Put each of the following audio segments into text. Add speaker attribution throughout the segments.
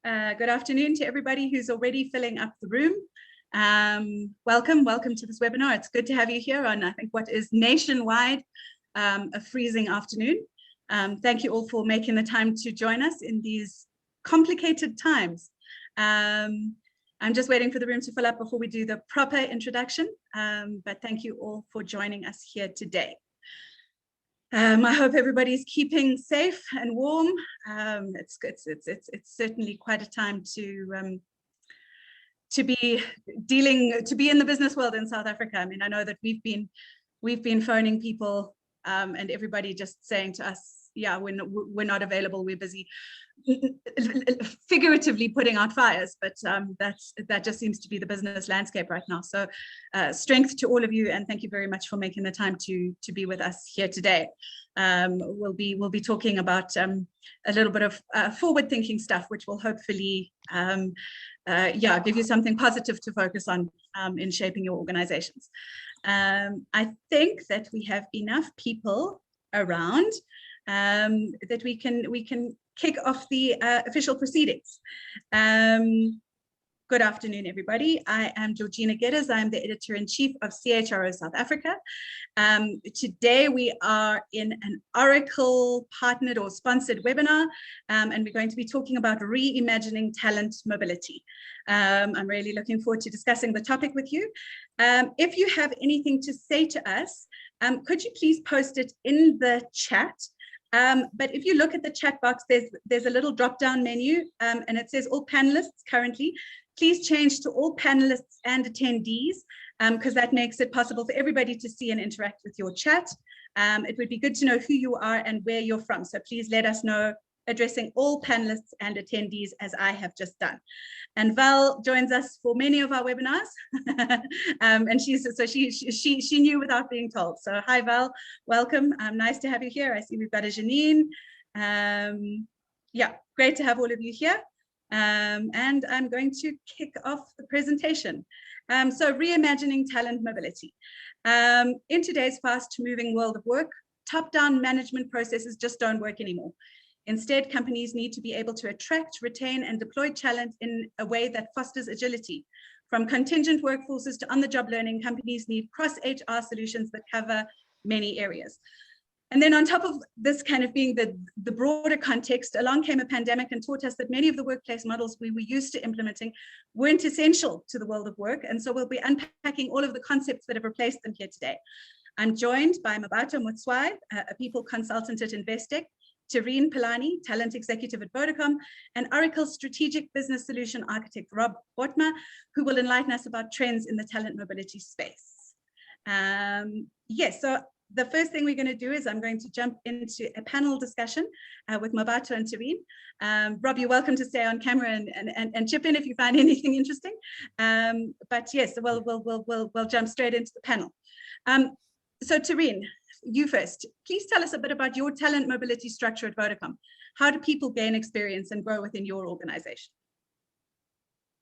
Speaker 1: Good afternoon to everybody who's already filling up the room. Welcome to this webinar. It's good to have you here on, I think, what is nationwide a freezing afternoon. Thank you all for making the time to join us in these complicated times. I'm just waiting for the room to fill up before we do the proper introduction, but thank you all for joining us here today. I hope everybody's keeping safe and warm. It's certainly quite a time to be in the business world in South Africa. I mean, I know that we've been phoning people and everybody just saying to us, yeah, we're not available, we're busy, figuratively putting out fires, but that just seems to be the business landscape right now. So strength to all of you, and thank you very much for making the time to be with us here today. We'll be talking about a little bit of forward-thinking stuff, which will hopefully give you something positive to focus on in shaping your organizations. I think that we have enough people around that we can kick off the official proceedings. Good afternoon, everybody. I am Georgina Geddes. I'm the editor-in-chief of CHRO South Africa. Today we are in an Oracle partnered or sponsored webinar, and we're going to be talking about reimagining talent mobility. I'm really looking forward to discussing the topic with you. If you have anything to say to us, could you please post it in the chat? But if you look at the chat box, there's a little drop-down menu, and it says all panelists currently. Please change to all panelists and attendees, because that makes it possible for everybody to see and interact with your chat. It would be good to know who you are and where you're from. So please let us know, addressing all panelists and attendees, as I have just done. And Val joins us for many of our webinars, and she knew without being told. So hi Val, welcome. Nice to have you here. I see we've got a Janine. Yeah, great to have all of you here. And I'm going to kick off the presentation. So reimagining talent mobility. In today's fast-moving world of work, top-down management processes just don't work anymore. Instead, companies need to be able to attract, retain, and deploy talent in a way that fosters agility. From contingent workforces to on-the-job learning, companies need cross-HR solutions that cover many areas. And then on top of this kind of being the broader context, along came a pandemic and taught us that many of the workplace models we were used to implementing weren't essential to the world of work. And so we'll be unpacking all of the concepts that have replaced them here today. I'm joined by Mmabatho Motswai, a people consultant at Investec, Terryn Palani, talent executive at Vodacom, and Oracle strategic business solution architect Bothma, who will enlighten us about trends in the talent mobility space. Yes, so the first thing we're going to do is I'm going to jump into a panel discussion with Mmabatho and Terryn. Rob, you're welcome to stay on camera and chip in if you find anything interesting. But yes, we'll jump straight into the panel. So Terryn, you first. Please tell us a bit about your talent mobility structure at Vodacom. How do people gain experience and grow within your organization?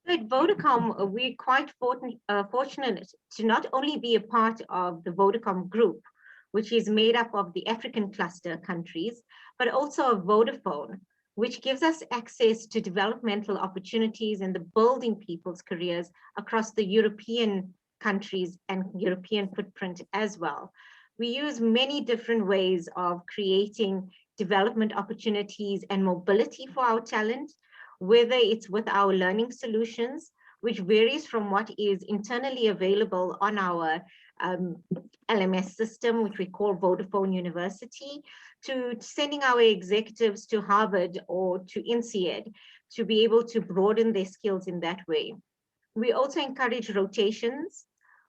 Speaker 2: At Vodacom, we're quite fortunate to not only be a part of the Vodacom group, which is made up of the African cluster countries, but also of Vodafone, which gives us access to developmental opportunities and the building people's careers across the European countries and European footprint as well. We use many different ways of creating development opportunities and mobility for our talent, whether it's with our learning solutions, which varies from what is internally available on our LMS system, which we call Vodafone University, to sending our executives to Harvard or to INSEAD to be able to broaden their skills in that way. We also encourage rotations.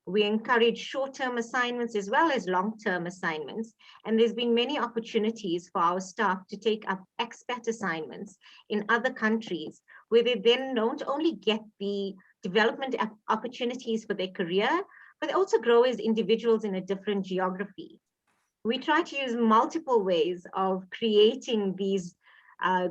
Speaker 2: We encourage short-term assignments as well as long-term assignments. And there's been many opportunities for our staff to take up expat assignments in other countries, where they then not only get the development opportunities for their career, but also grow as individuals in a different geography. We try to use multiple ways of creating these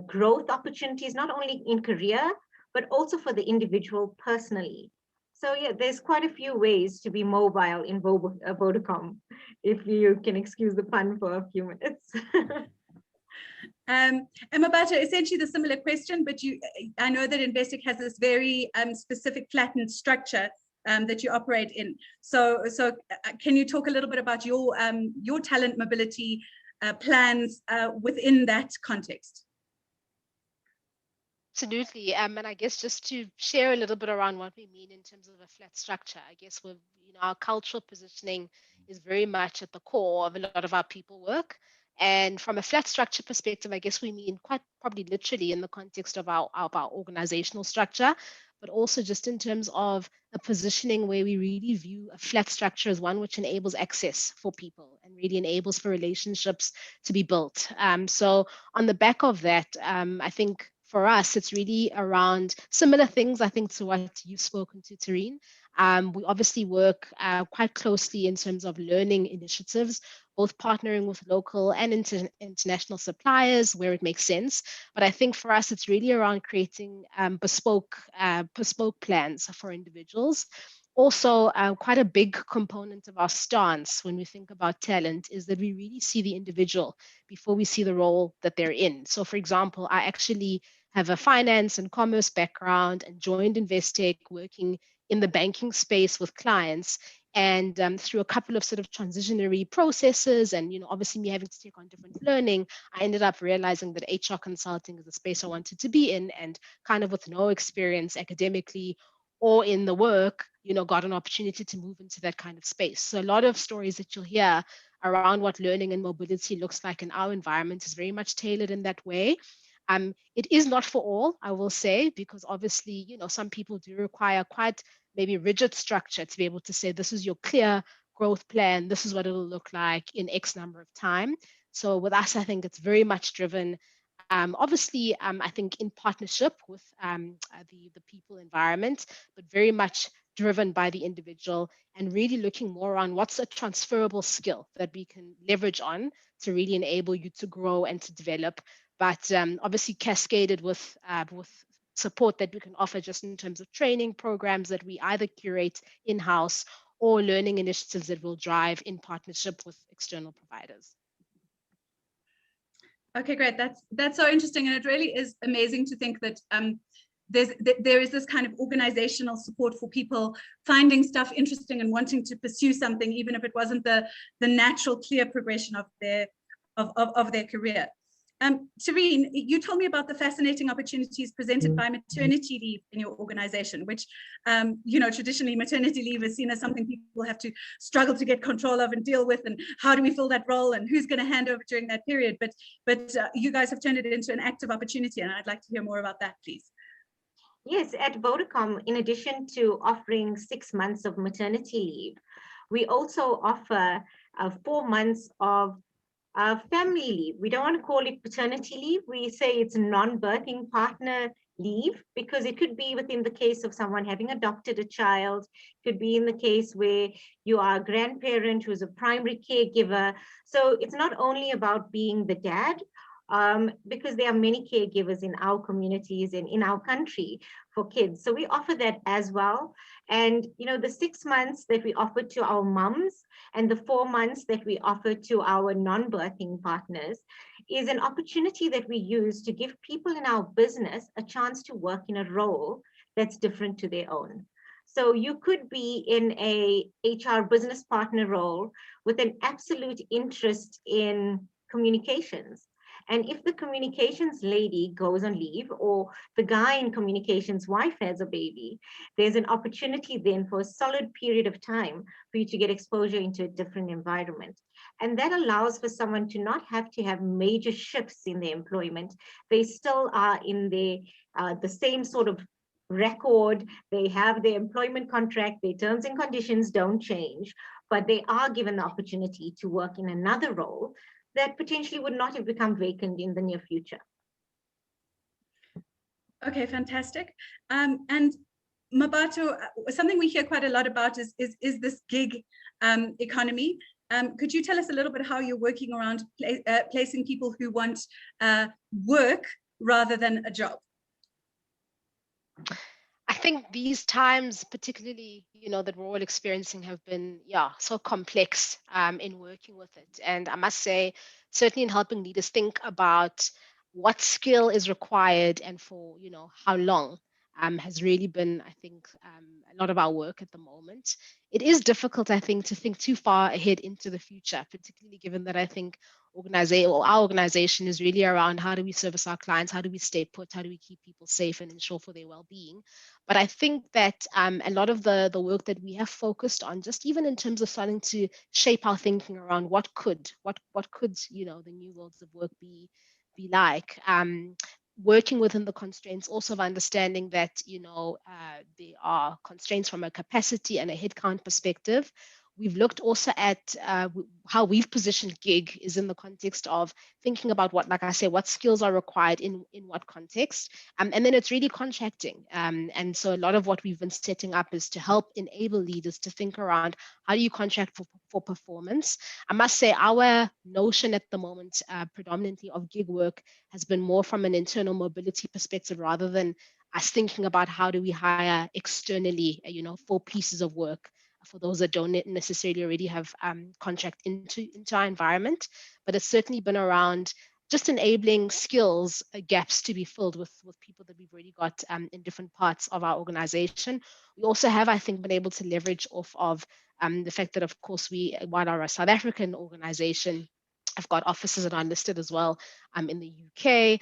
Speaker 2: growth opportunities, not only in career, but also for the individual personally. So yeah, there's quite a few ways to be mobile in Vodacom, if you can excuse the pun for a few minutes.
Speaker 1: Mmabatho, essentially the similar question, but I know that Investec has this very specific flattened structure that you operate in. So can you talk a little bit about your talent mobility plans within that context?
Speaker 3: Absolutely. And I guess just to share a little bit around what we mean in terms of a flat structure, I guess our cultural positioning is very much at the core of a lot of our people work. And from a flat structure perspective, I guess we mean quite probably literally in the context of our organizational structure, but also just in terms of a positioning where we really view a flat structure as one which enables access for people and really enables for relationships to be built. So on the back of that, I think for us, it's really around similar things, I think, to what you've spoken to, Terryn. We obviously work quite closely in terms of learning initiatives, both partnering with local and international suppliers where it makes sense. But I think for us, it's really around creating bespoke plans for individuals. Also, quite a big component of our stance when we think about talent is that we really see the individual before we see the role that they're in. So, for example, I actually have a finance and commerce background and joined Investec working in the banking space with clients. And through a couple of sort of transitionary processes and, obviously me having to take on different learning, I ended up realizing that HR consulting is the space I wanted to be in, and kind of with no experience academically or in the work, got an opportunity to move into that kind of space. So a lot of stories that you'll hear around what learning and mobility looks like in our environment is very much tailored in that way. It is not for all, I will say, because obviously, some people do require quite maybe rigid structure to be able to say, this is your clear growth plan, this is what it'll look like in X number of time. So with us, I think it's very much driven, obviously, I think in partnership with the people environment, but very much driven by the individual and really looking more on what's a transferable skill that we can leverage on to really enable you to grow and to develop, but obviously cascaded with support that we can offer just in terms of training programs that we either curate in-house or learning initiatives that will drive in partnership with external providers.
Speaker 1: Okay, great. That's so interesting, and it really is amazing to think that there is this kind of organizational support for people finding stuff interesting and wanting to pursue something, even if it wasn't the natural, clear progression of their career. Terryn, you told me about the fascinating opportunities presented by maternity leave in your organization, which, traditionally maternity leave is seen as something people have to struggle to get control of and deal with, and how do we fill that role and who's going to hand over during that period. But you guys have turned it into an active opportunity, and I'd like to hear more about that, please.
Speaker 2: Yes, at Vodacom, in addition to offering 6 months of maternity leave, we also offer 4 months of family leave. We don't want to call it paternity leave. We say it's non-birthing partner leave, because it could be within the case of someone having adopted a child, could be in the case where you are a grandparent who's a primary caregiver. So it's not only about being the dad, because there are many caregivers in our communities and in our country for kids. So we offer that as well. And, the 6 months that we offer to our mums and the 4 months that we offer to our non-birthing partners is an opportunity that we use to give people in our business a chance to work in a role that's different to their own. So you could be in a HR business partner role with an absolute interest in communications. And if the communications lady goes on leave, or the guy in communications wife has a baby, there's an opportunity then for a solid period of time for you to get exposure into a different environment. And that allows for someone to not have to have major shifts in their employment. They still are in the same sort of record. They have their employment contract, their terms and conditions don't change, but they are given the opportunity to work in another role that potentially would not have become vacant in the near future.
Speaker 1: Okay, fantastic. And Mmabatho, something we hear quite a lot about is this gig economy. Could you tell us a little bit how you're working around placing people who want work rather than a job?
Speaker 3: I think these times, particularly, that we're all experiencing, have been, so complex in working with it. And I must say, certainly in helping leaders think about what skill is required and for, how long, has really been, I think, a lot of our work at the moment. It is difficult, I think, to think too far ahead into the future, particularly given that I think our organization is really around how do we service our clients, how do we stay put, how do we keep people safe and ensure for their well-being. But I think that a lot of the work that we have focused on, just even in terms of starting to shape our thinking around what could the new worlds of work be like. Working within the constraints also of understanding that there are constraints from a capacity and a headcount perspective. We've looked also at how we've positioned gig is in the context of thinking about like I say, what skills are required in what context. And then it's really contracting. And so a lot of what we've been setting up is to help enable leaders to think around how do you contract for performance. I must say our notion at the moment, predominantly of gig work, has been more from an internal mobility perspective rather than us thinking about how do we hire externally, for pieces of work for those that don't necessarily already have contract into our environment. But it's certainly been around just enabling skills gaps to be filled with people that we've already got in different parts of our organization. We also have, I think, been able to leverage off of the fact that, of course, while are a South African organization, I've got offices that are listed as well in the UK,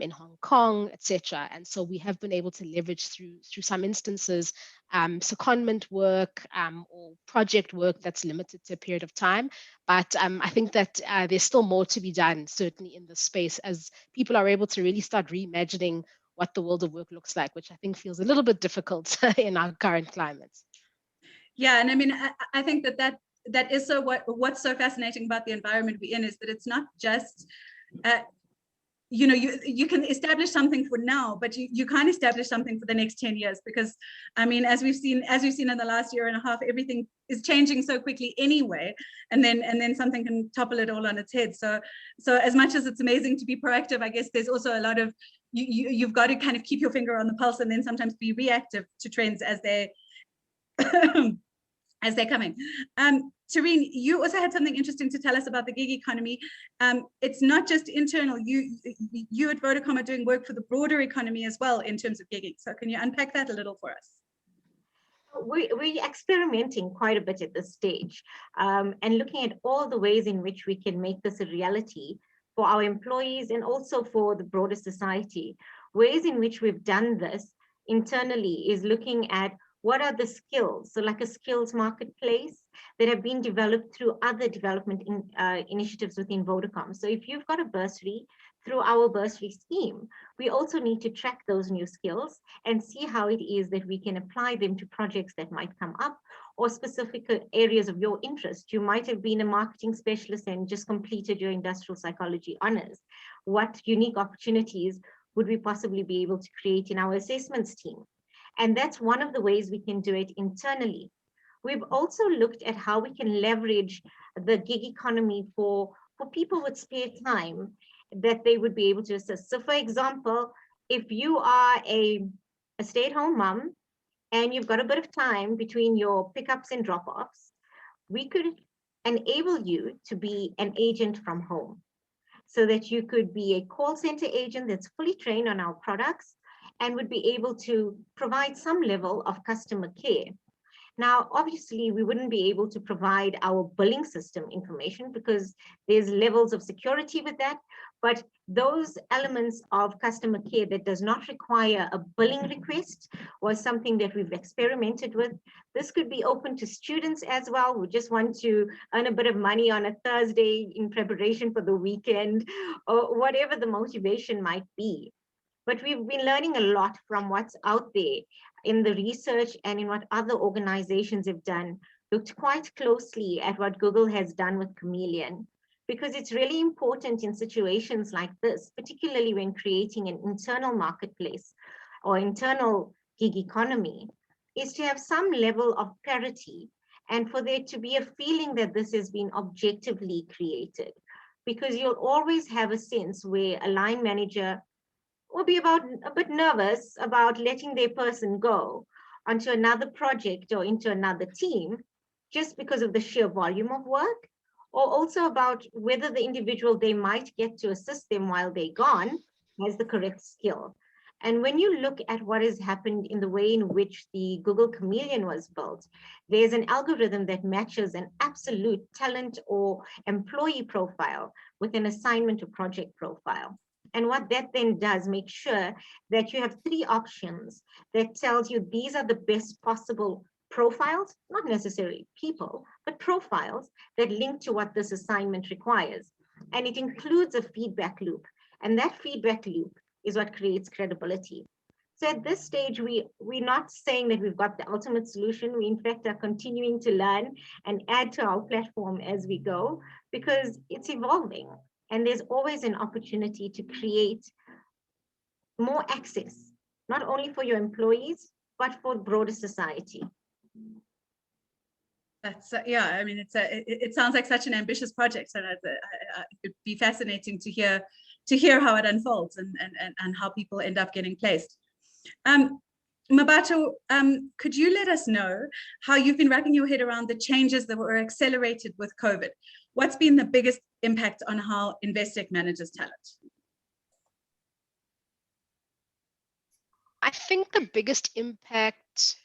Speaker 3: in Hong Kong, etc. And so we have been able to leverage through some instances secondment work or project work that's limited to a period of time. But I think that there's still more to be done, certainly in this space, as people are able to really start reimagining what the world of work looks like, which I think feels a little bit difficult in our current climate.
Speaker 1: Yeah, and I mean, I think that is what's so fascinating about the environment we're in is that it's not just you can establish something for now, but you can't establish something for the next 10 years, because I mean, as we've seen in the last year and a half, everything is changing so quickly anyway, and then something can topple it all on its head. So as much as it's amazing to be proactive, I guess there's also a lot of you've got to kind of keep your finger on the pulse and then sometimes be reactive to trends as they as they're coming. Terryn, you also had something interesting to tell us about the gig economy. It's not just internal. You at Vodacom are doing work for the broader economy as well in terms of gigging. So can you unpack that a little for us?
Speaker 2: We're experimenting quite a bit at this stage, and looking at all the ways in which we can make this a reality for our employees and also for the broader society. Ways in which we've done this internally is looking at what are the skills, so like a skills marketplace that have been developed through other development initiatives within Vodacom. So if you've got a bursary, through our bursary scheme, we also need to track those new skills and see how it is that we can apply them to projects that might come up or specific areas of your interest. You might have been a marketing specialist and just completed your industrial psychology honors. What unique opportunities would we possibly be able to create in our assessments team? And that's one of the ways we can do it internally. We've also looked at how we can leverage the gig economy for people with spare time that they would be able to assist. So for example, if you are a stay-at-home mom and you've got a bit of time between your pickups and drop-offs, we could enable you to be an agent from home so that you could be a call center agent that's fully trained on our products and would be able to provide some level of customer care. Now, obviously, we wouldn't be able to provide our billing system information because there's levels of security with that, but those elements of customer care that does not require a billing request was something that we've experimented with. This could be open to students as well who just want to earn a bit of money on a Thursday in preparation for the weekend, or whatever the motivation might be. But we've been learning a lot from what's out there in the research and in what other organizations have done. Looked quite closely at what Google has done with Chameleon, because it's really important in situations like this, particularly when creating an internal marketplace or internal gig economy, is to have some level of parity and for there to be a feeling that this has been objectively created. Because you'll always have a sense where a line manager will be a bit nervous about letting their person go onto another project or into another team just because of the sheer volume of work, or also about whether the individual they might get to assist them while they're gone has the correct skill. And when you look at what has happened in the way in which the Google Chameleon was built, there's an algorithm that matches an absolute talent or employee profile with an assignment or project profile. And what that then does, make sure that you have 3 options that tells you these are the best possible profiles, not necessarily people, but profiles that link to what this assignment requires. And it includes a feedback loop. And that feedback loop is what creates credibility. So at this stage, we're not saying that we've got the ultimate solution. We, in fact, are continuing to learn and add to our platform as we go, because it's evolving. And there's always an opportunity to create more access, not only for your employees, but for broader society.
Speaker 1: That's yeah. I mean, it sounds like such an ambitious project, and it'd be fascinating to hear how it unfolds and how people end up getting placed. Mmabatho, could you let us know how you've been wrapping your head around the changes that were accelerated with COVID? What's been the biggest impact on how Investec manages talent?
Speaker 3: I think the biggest impact,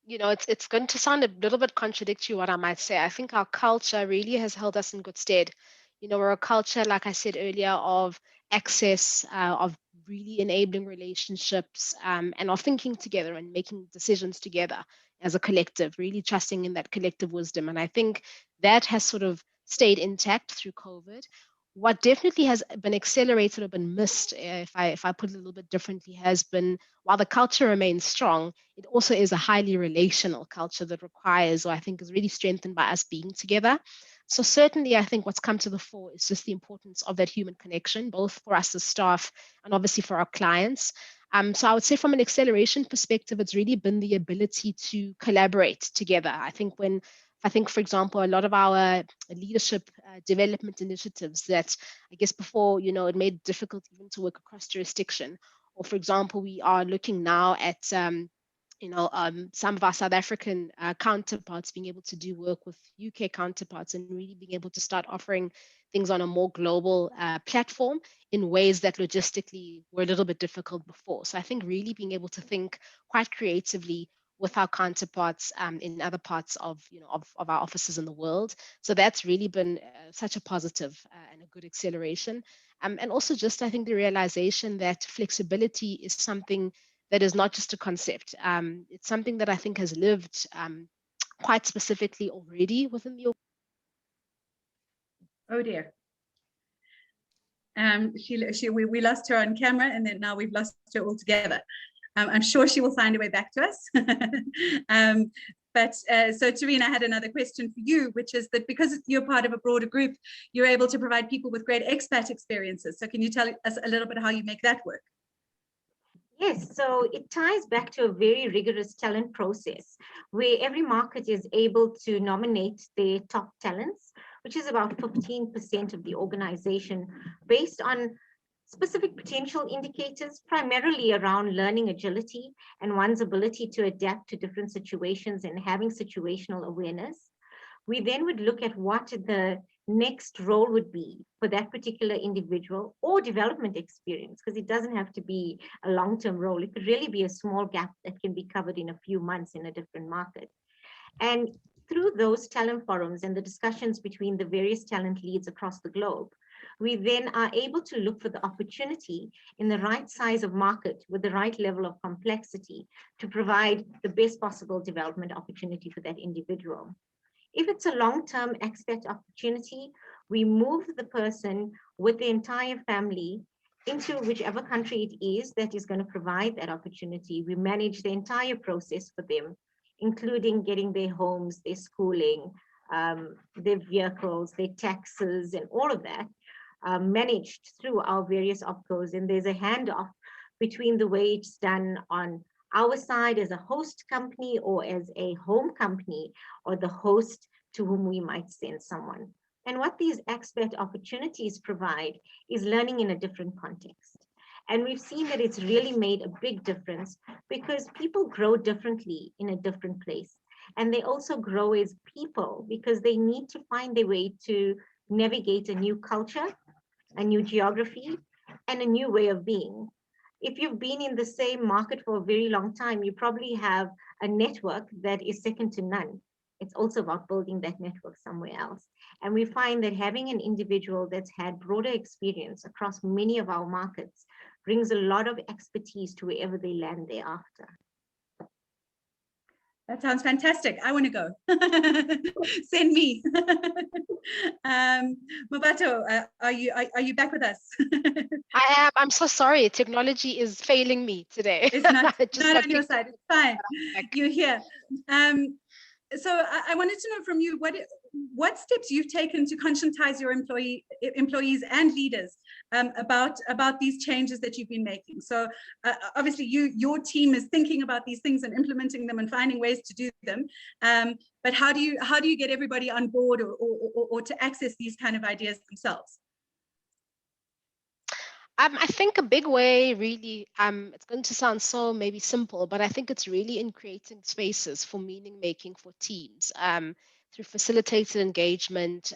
Speaker 3: it's going to sound a little bit contradictory what I might say. I think our culture really has held us in good stead. We're a culture, like I said earlier, of access, of really enabling relationships, and of thinking together and making decisions together as a collective, really trusting in that collective wisdom. And I think that has sort of stayed intact through COVID. What definitely has been accelerated or been missed, if I put it a little bit differently, has been, while the culture remains strong, it also is a highly relational culture that requires, or I think is really strengthened by us being together. So certainly, I think what's come to the fore is just the importance of that human connection, both for us as staff and obviously for our clients. So I would say from an acceleration perspective, it's really been the ability to collaborate together. I think, for example, a lot of our leadership development initiatives that I guess before, it made it difficult even to work across jurisdiction. Or for example, we are looking now at some of our South African counterparts being able to do work with UK counterparts and really being able to start offering things on a more global platform in ways that logistically were a little bit difficult before. So I think really being able to think quite creatively with our counterparts in other parts of our offices in the world. So that's really been such a positive and a good acceleration. And also just I think the realization that flexibility is something that is not just a concept. It's something that I think has lived quite specifically already within the.
Speaker 1: Oh dear. We lost her on camera, and then now we've lost her altogether. I'm sure she will find a way back to us. So Terryn, I had another question for you, which is that because you're part of a broader group, you're able to provide people with great expat experiences. So can you tell us a little bit how you make that work?
Speaker 2: Yes, so it ties back to a very rigorous talent process where every market is able to nominate their top talents, which is about 15% of the organization, based on specific potential indicators, primarily around learning agility and one's ability to adapt to different situations and having situational awareness. We then would look at what the next role would be for that particular individual or development experience, because it doesn't have to be a long-term role. It could really be a small gap that can be covered in a few months in a different market. And through those talent forums and the discussions between the various talent leads across the globe, we then are able to look for the opportunity in the right size of market with the right level of complexity to provide the best possible development opportunity for that individual. If it's a long-term expat opportunity, we move the person with the entire family into whichever country it is that is going to provide that opportunity. We manage the entire process for them, including getting their homes, their schooling, their vehicles, their taxes, and all of that managed through our various opcos. And there's a handoff between the way it's done on our side as a host company or as a home company or the host to whom we might send someone. And what these expat opportunities provide is learning in a different context. And we've seen that it's really made a big difference because people grow differently in a different place. And they also grow as people because they need to find their way to navigate a new culture, a new geography, and a new way of being. If you've been in the same market for a very long time, you probably have a network that is second to none. It's also about building that network somewhere else. And we find that having an individual that's had broader experience across many of our markets brings a lot of expertise to wherever they land thereafter.
Speaker 1: That sounds fantastic. I want to go. Send me. Mmabatho, are you back with us?
Speaker 3: I am. I'm so sorry. Technology is failing me today.
Speaker 1: It's not on your side. It's fine. You're here. So I wanted to know from you what steps you've taken to conscientize your employees and leaders about these changes that you've been making. So obviously your team is thinking about these things and implementing them and finding ways to do them. But how do you get everybody on board or to access these kind of ideas themselves?
Speaker 3: I think a big way really, it's going to sound so maybe simple, but I think it's really in creating spaces for meaning making for teams through facilitated engagement,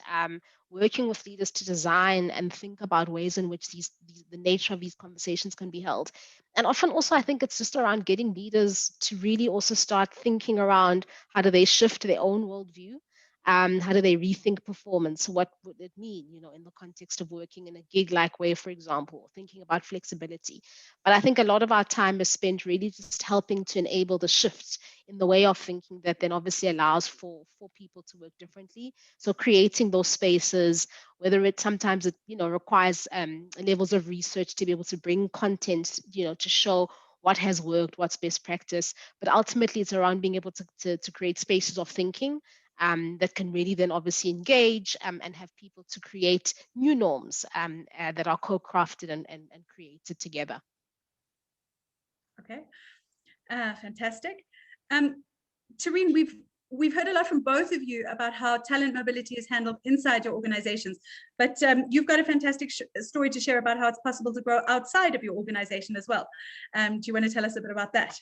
Speaker 3: working with leaders to design and think about ways in which the nature of these conversations can be held. And often also, I think it's just around getting leaders to really also start thinking around how do they shift their own worldview. How do they rethink performance? What would it mean, in the context of working in a gig-like way, for example, thinking about flexibility? But I think a lot of our time is spent really just helping to enable the shifts in the way of thinking that then obviously allows for people to work differently. So creating those spaces, whether it sometimes it requires levels of research to be able to bring content, to show what has worked, what's best practice. But ultimately, it's around being able to create spaces of thinking that can really then obviously engage and have people to create new norms that are co-crafted and created together.
Speaker 1: Okay, fantastic. Terryn, we've heard a lot from both of you about how talent mobility is handled inside your organizations, but you've got a fantastic story to share about how it's possible to grow outside of your organization as well. Do you want to tell us a bit about that?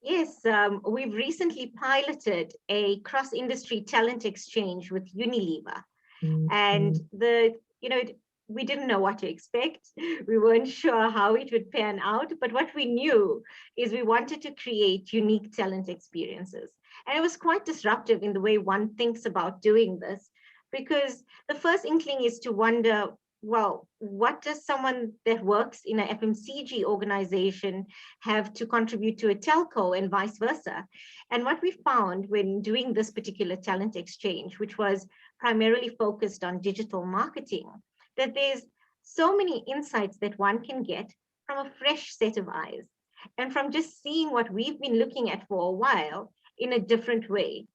Speaker 2: Yes, we've recently piloted a cross-industry talent exchange with Unilever, and we didn't know what to expect. We weren't sure how it would pan out, but what we knew is we wanted to create unique talent experiences. And it was quite disruptive in the way one thinks about doing this, because the first inkling is to wonder, well, what does someone that works in an FMCG organization have to contribute to a telco and vice versa? And what we found when doing this particular talent exchange, which was primarily focused on digital marketing, that there's so many insights that one can get from a fresh set of eyes and from just seeing what we've been looking at for a while in a different way.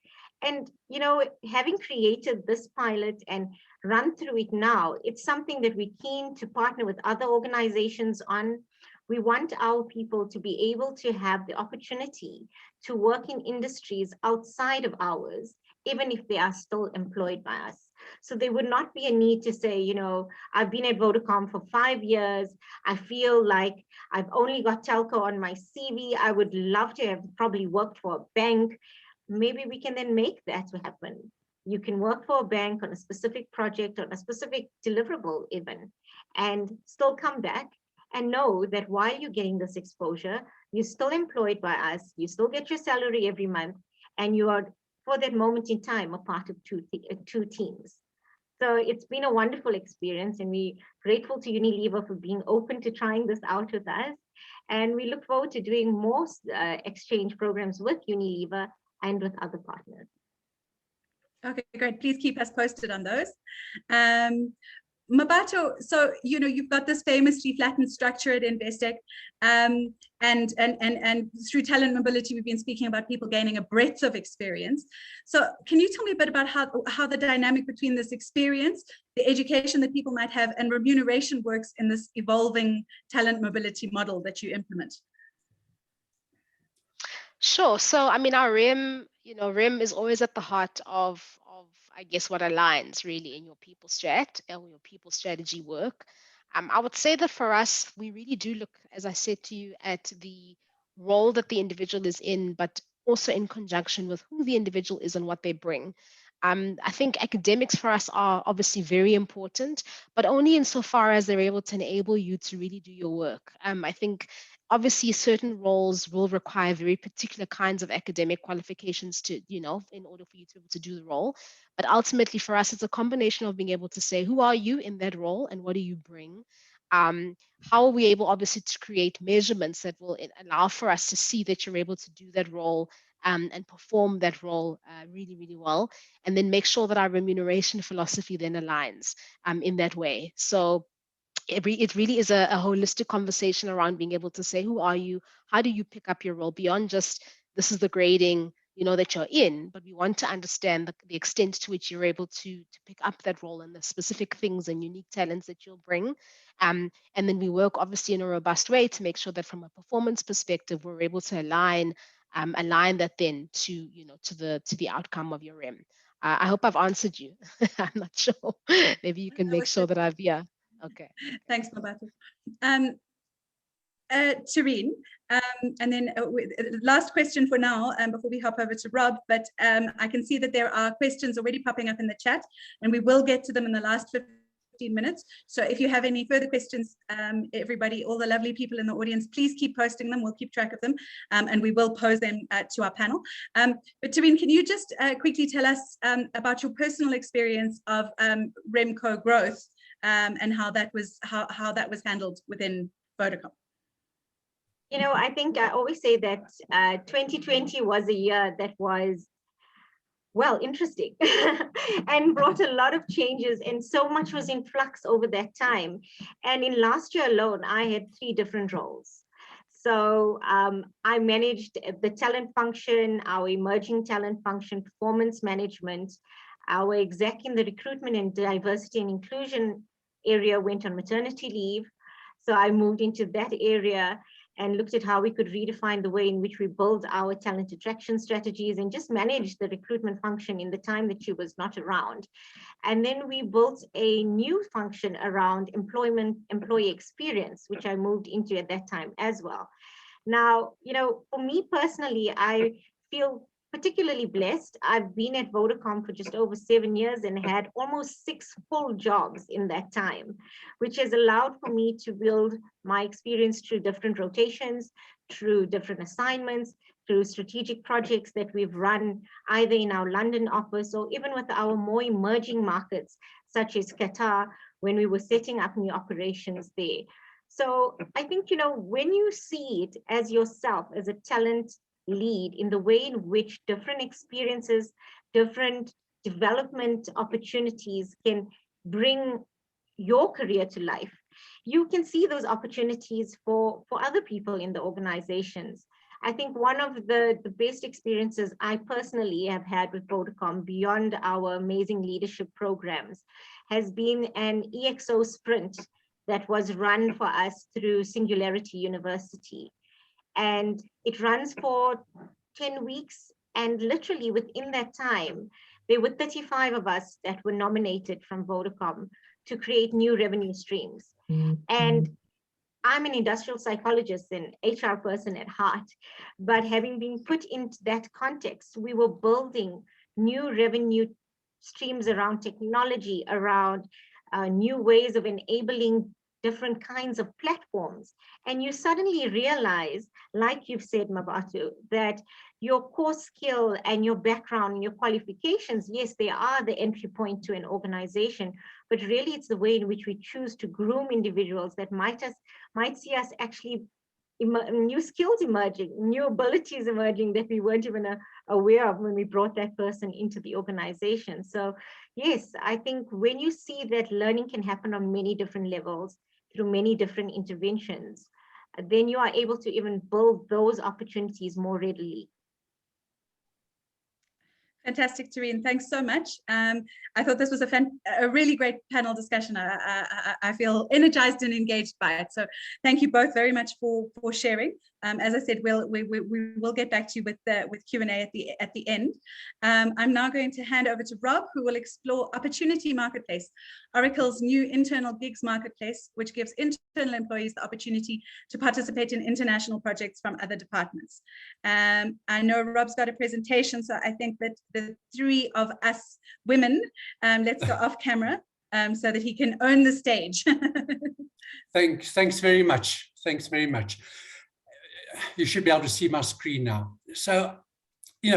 Speaker 2: And, having created this pilot and run through it now, it's something that we're keen to partner with other organizations on. We want our people to be able to have the opportunity to work in industries outside of ours, even if they are still employed by us. So there would not be a need to say, I've been at Vodacom for 5 years. I feel like I've only got telco on my CV. I would love to have probably worked for a bank. Maybe we can then make that happen. You can work for a bank on a specific project, on a specific deliverable even, and still come back and know that while you're getting this exposure, you're still employed by us, you still get your salary every month, and you are, for that moment in time, a part of two teams. So it's been a wonderful experience, and we're grateful to Unilever for being open to trying this out with us. And we look forward to doing more exchange programs with Unilever and with other partners.
Speaker 1: Okay, great. Please keep us posted on those. Mmabatho, so you've got this famously flattened structure at Investec, and through talent mobility, we've been speaking about people gaining a breadth of experience. So can you tell me a bit about how the dynamic between this experience, the education that people might have, and remuneration works in this evolving talent mobility model that you implement?
Speaker 3: Sure. So, I mean, our RIM is always at the heart of I guess, what aligns really in your people your people strategy work. I would say that for us, we really do look, as I said to you, at the role that the individual is in, but also in conjunction with who the individual is and what they bring. I think academics for us are obviously very important, but only insofar as they're able to enable you to really do your work. I think obviously certain roles will require very particular kinds of academic qualifications to, in order for you to be able to do the role. But ultimately for us, it's a combination of being able to say, who are you in that role and what do you bring? How are we able obviously to create measurements that will allow for us to see that you're able to do that role and perform that role really, really well, and then make sure that our remuneration philosophy then aligns in that way. So it really is a holistic conversation around being able to say, who are you? How do you pick up your role beyond just this is the grading, that you're in, but we want to understand the extent to which you're able to pick up that role and the specific things and unique talents that you'll bring. And then we work obviously in a robust way to make sure that from a performance perspective, we're able to align that then to the outcome of your REM. I hope I've answered you. I'm not sure. Maybe you can make sure that I've, yeah. Okay.
Speaker 1: Thanks, Mmabatho. Terryn, and then last question for now, before we hop over to Rob, but I can see that there are questions already popping up in the chat, and we will get to them in the last 15 minutes. So if you have any further questions, everybody, all the lovely people in the audience, please keep posting them. We'll keep track of them, and we will pose them to our panel. But Terryn, can you just quickly tell us about your personal experience of Remco growth and how that was handled within Vodacom?
Speaker 2: I think I always say that 2020 was a year that was, well, interesting and brought a lot of changes, and so much was in flux over that time. And in last year alone, I had 3 different roles. So I managed the talent function, our emerging talent function, performance management, our exec in the recruitment and diversity and inclusion area went on maternity leave. So I moved into that area and looked at how we could redefine the way in which we build our talent attraction strategies and just manage the recruitment function in the time that she was not around. And then we built a new function around employee experience, which I moved into at that time as well. Now, for me personally, I feel particularly blessed. I've been at Vodacom for just over 7 years and had almost 6 full jobs in that time, which has allowed for me to build my experience through different rotations, through different assignments, through strategic projects that we've run either in our London office or even with our more emerging markets, such as Qatar, when we were setting up new operations there. So I think, when you see it as yourself, as a talent lead, in the way in which different experiences, different development opportunities can bring your career to life, you can see those opportunities for other people in the organizations. I think one of the best experiences I personally have had with Vodacom beyond our amazing leadership programs has been an EXO sprint that was run for us through Singularity University. And it runs for 10 weeks. And literally within that time, there were 35 of us that were nominated from Vodacom to create new revenue streams. Mm-hmm. And I'm an industrial psychologist and HR person at heart, but having been put into that context, we were building new revenue streams around technology, around new ways of enabling different kinds of platforms. And you suddenly realize, like you've said, Mmabatho, that your core skill and your background and your qualifications, yes, they are the entry point to an organization, but really it's the way in which we choose to groom individuals that might see us actually new skills emerging, new abilities emerging that we weren't even aware of when we brought that person into the organization. So yes, I think when you see that learning can happen on many different levels, through many different interventions, then you are able to even build those opportunities more readily.
Speaker 1: Fantastic, Terryn. Thanks so much. I thought this was a really great panel discussion. I feel energized and engaged by it. So thank you both very much for sharing. As I said, we will get back to you with Q&A at the end. I'm now going to hand over to Rob, who will explore Opportunity Marketplace, Oracle's new internal gigs marketplace, which gives internal employees the opportunity to participate in international projects from other departments. I know Rob's got a presentation, so I think that the three of us women, let's go off camera so that he can own the stage.
Speaker 4: Thanks very much. Thanks very much. You should be able to see my screen now. So,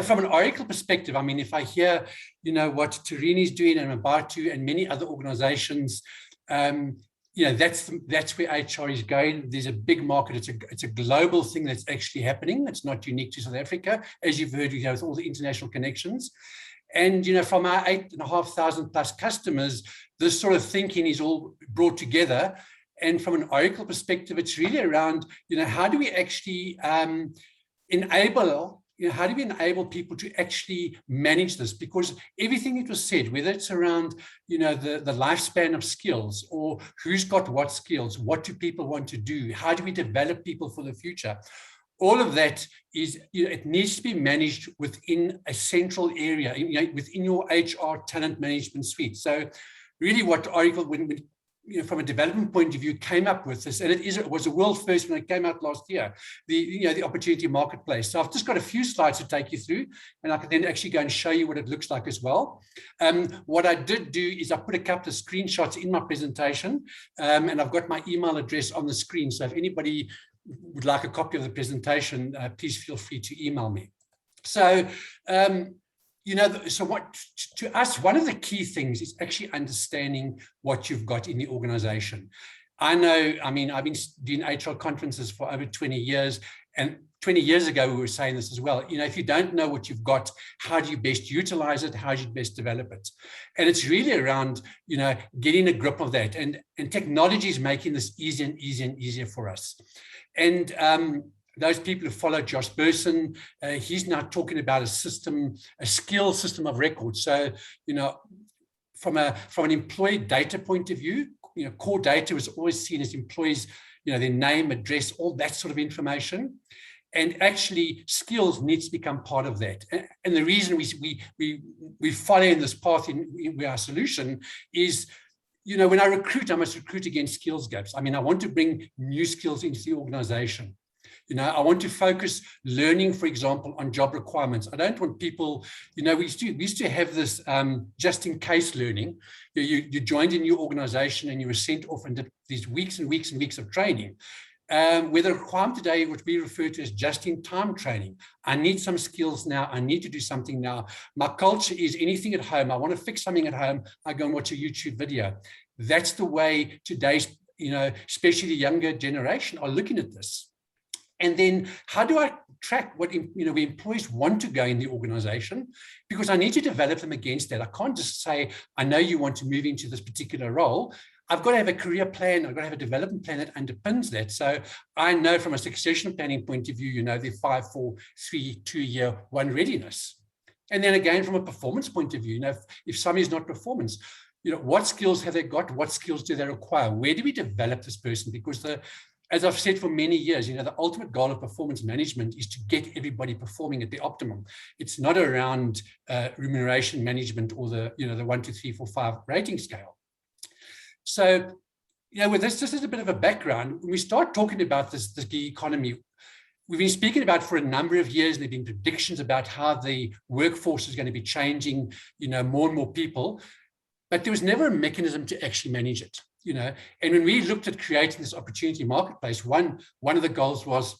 Speaker 4: from an Oracle perspective, I mean, if I hear, what Terryn is doing and Mmabatho and many other organizations, that's where HR is going. There's a big market. It's a global thing that's actually happening. It's not unique to South Africa, as you've heard, with all the international connections. And, from our 8,500 plus customers, this sort of thinking is all brought together. And from an Oracle perspective, it's really around, how do we actually enable people to actually manage this? Because everything that was said, whether it's around, the lifespan of skills, or who's got what skills, what do people want to do, how do we develop people for the future? All of that is, it needs to be managed within a central area, within your HR talent management suite. So really what Oracle, from a development point of view, came up with this, and it was a world first when it came out last year, the Opportunity Marketplace. So I've just got a few slides to take you through, and I can then actually go and show you what it looks like as well. What I did do is I put a couple of screenshots in my presentation, and I've got my email address on the screen. So if anybody would like a copy of the presentation, please feel free to email me. So, so what to us, one of the key things is actually understanding what you've got in the organization. I've been doing HR conferences for over 20 years, and 20 years ago, we were saying this as well. If you don't know what you've got, how do you best utilize it? How do you best develop it? And it's really around, getting a grip of that. And technology is making this easier and easier and easier for us. And those people who follow Josh Burson, he's now talking about a skill system of record. So, from an employee data point of view, core data is always seen as employees, their name, address, all that sort of information. And actually, skills needs to become part of that. And the reason we follow in this path in our solution is, when I recruit, I must recruit against skills gaps. I want to bring new skills into the organization. I want to focus learning, for example, on job requirements. I don't want people, we used to have this just in case learning. You joined a new organization and you were sent off and did these weeks and weeks and weeks of training. Where the requirement today, what we refer to as just-in-time training. I need some skills now. I need to do something now. My culture is anything at home. I want to fix something at home. I go and watch a YouTube video. That's the way today's, especially the younger generation are looking at this. And then how do I track what employees want to go in the organization? Because I need to develop them against that. I can't just say, I know you want to move into this particular role. I've got to have a career plan. I've got to have a development plan that underpins that. So I know from a succession planning point of view, the 5, 4, 3, 2 year, 1 readiness. And then again, from a performance point of view, if somebody's not performance, what skills have they got? What skills do they require? Where do we develop this person? Because as I've said for many years, the ultimate goal of performance management is to get everybody performing at the optimum. It's not around remuneration management or the 1, 2, 3, 4, 5 rating scale. So, with this, just as a bit of a background, when we start talking about this gig economy, we've been speaking about for a number of years, and there have been predictions about how the workforce is going to be changing, more and more people, but there was never a mechanism to actually manage it. And when we looked at creating this Opportunity Marketplace, one of the goals was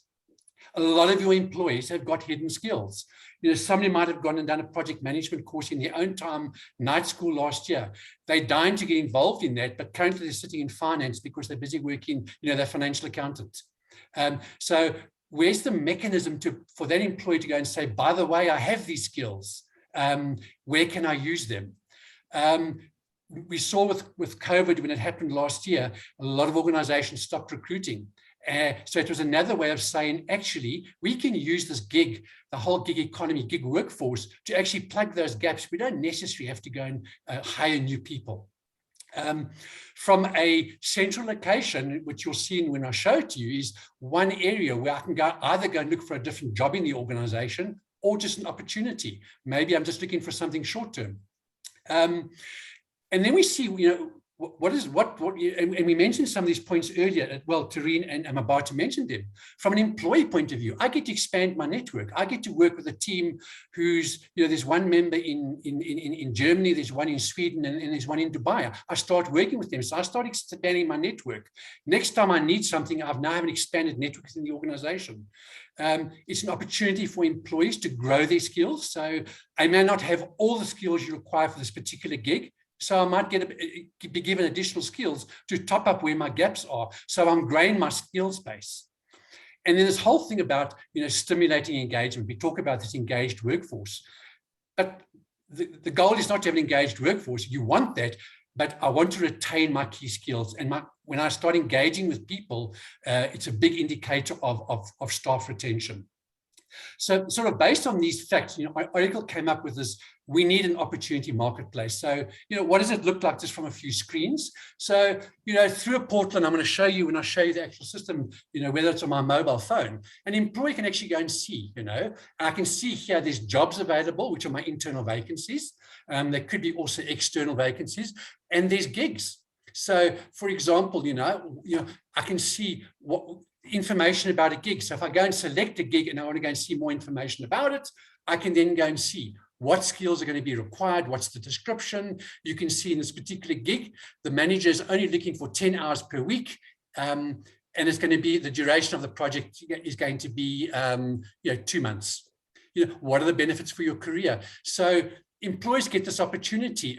Speaker 4: a lot of your employees have got hidden skills. Somebody might have gone and done a project management course in their own time, night school last year. They're dying to get involved in that, but currently they're sitting in finance because they're busy working, they're financial accountants. So where's the mechanism for that employee to go and say, by the way, I have these skills. Where can I use them? We saw with COVID, when it happened last year, a lot of organizations stopped recruiting. So it was another way of saying, actually, we can use this the whole gig economy, gig workforce, to actually plug those gaps. We don't necessarily have to go and hire new people. From a central location, which you'll see when I show it to you, is one area where I can either go and look for a different job in the organization or just an opportunity. Maybe I'm just looking for something short term. And then we see, and we mentioned some of these points earlier. Well, Terryn and Mmabatho mentioned them. From an employee point of view, I get to expand my network. I get to work with a team who's, there's one member in Germany, there's one in Sweden, and there's one in Dubai. I start working with them. So I start expanding my network. Next time I need something, I now have an expanded network in the organization. It's an opportunity for employees to grow their skills. So I may not have all the skills you require for this particular gig. So I might be given additional skills to top up where my gaps are. So I'm growing my skills base. And then this whole thing about, stimulating engagement. We talk about this engaged workforce. But the goal is not to have an engaged workforce. You want that, but I want to retain my key skills. And when I start engaging with people, it's a big indicator of staff retention. So sort of based on these facts, Oracle came up with this, we need an opportunity marketplace. So, what does it look like just from a few screens? So, through a portal, and I'm going to show you when I show you the actual system, whether it's on my mobile phone, an employee can actually go and see, I can see here there's jobs available, which are my internal vacancies. There could be also external vacancies, and there's gigs. So, for example, I can see what information about a gig. So if I go and select a gig and I want to go and see more information about it, I can then go and see what skills are going to be required, what's the description. You can see in this particular gig, the manager is only looking for 10 hours per week. And it's going to be, the duration of the project is going to be 2 months. What are the benefits for your career? So employees get this opportunity.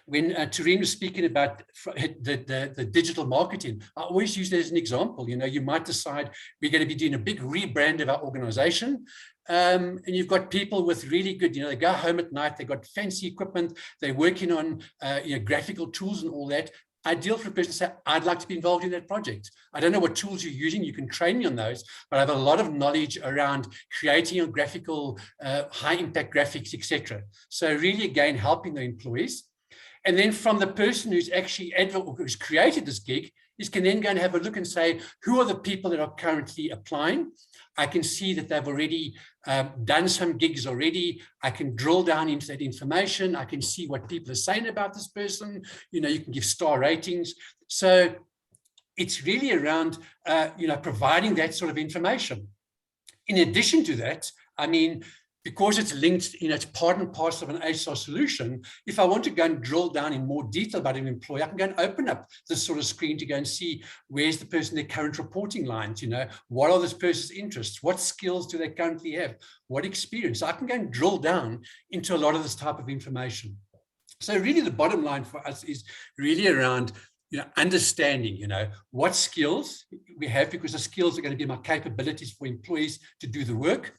Speaker 4: When Terryn was speaking about the digital marketing, I always use that as an example. You might decide we're going to be doing a big rebrand of our organization. And you've got people with really good, they go home at night, they've got fancy equipment, they're working on graphical tools and all that. Ideal for a person to say, I'd like to be involved in that project. I don't know what tools you're using. You can train me on those, but I have a lot of knowledge around creating a graphical, high impact graphics, etc. So really, again, helping the employees. And then from the person who's actually who's created this gig, is can then go and have a look and say, who are the people that are currently applying? I can see that they've already done some gigs already. I can drill down into that information. I can see what people are saying about this person. You can give star ratings. So it's really around, providing that sort of information. In addition to that, because it's linked, it's part and parcel of an HR solution, if I want to go and drill down in more detail about an employee, I can go and open up this sort of screen to go and see where's the person, their current reporting lines, what are this person's interests, what skills do they currently have, what experience. So I can go and drill down into a lot of this type of information. So really the bottom line for us is really around understanding, what skills we have, because the skills are going to be my capabilities for employees to do the work.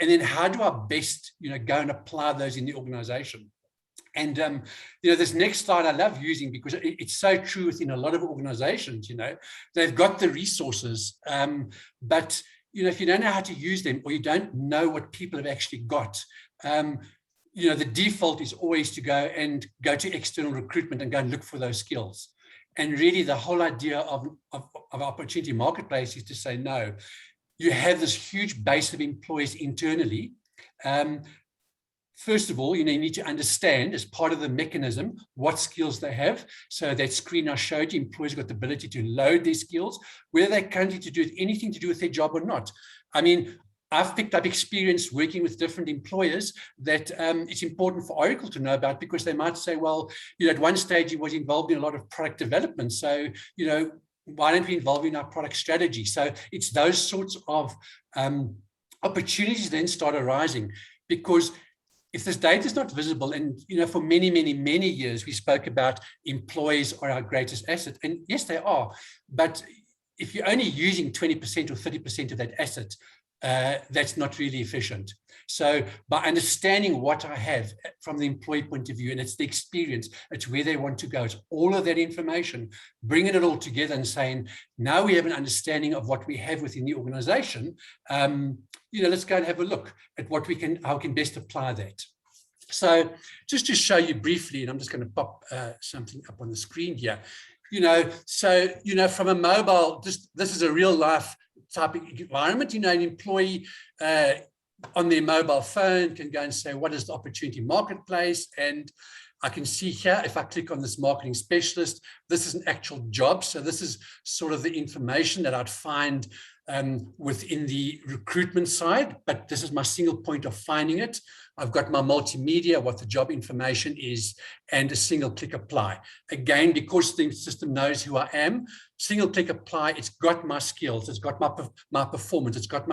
Speaker 4: And then how do I best, go and apply those in the organization? And, this next slide I love using because it's so true within a lot of organizations, they've got the resources, but, if you don't know how to use them or you don't know what people have actually got, the default is always to go to external recruitment and go and look for those skills. And really the whole idea of opportunity marketplace is to say, no, you have this huge base of employees internally. First of all, you need to understand as part of the mechanism what skills they have. So that screen I showed you, employees got the ability to load their skills, whether they're currently to do anything to do with their job or not. I've picked up experience working with different employers that it's important for Oracle to know about, because they might say, well, at one stage he was involved in a lot of product development. So, why don't we involve in our product strategy? So it's those sorts of opportunities then start arising, because if this data is not visible, and for many, many, many years, we spoke about employees are our greatest asset. And yes, they are. But if you're only using 20% or 30% of that asset, that's not really efficient. So by understanding what I have from the employee point of view, and it's the experience, it's where they want to go, it's all of that information, bringing it all together and saying, now we have an understanding of what we have within the organization. Let's go and have a look at how we can best apply that. So just to show you briefly, and I'm just going to pop something up on the screen here, so, from a mobile, this is a real life type of environment, an employee on their mobile phone can go and say, what is the opportunity marketplace? And I can see here, if I click on this marketing specialist, this is an actual job. So this is sort of the information that I'd find within the recruitment side, but this is my single point of finding it. I've got my multimedia, what the job information is, and a single click apply. Again, because the system knows who I am, single click apply, it's got my skills, it's got my performance, it's got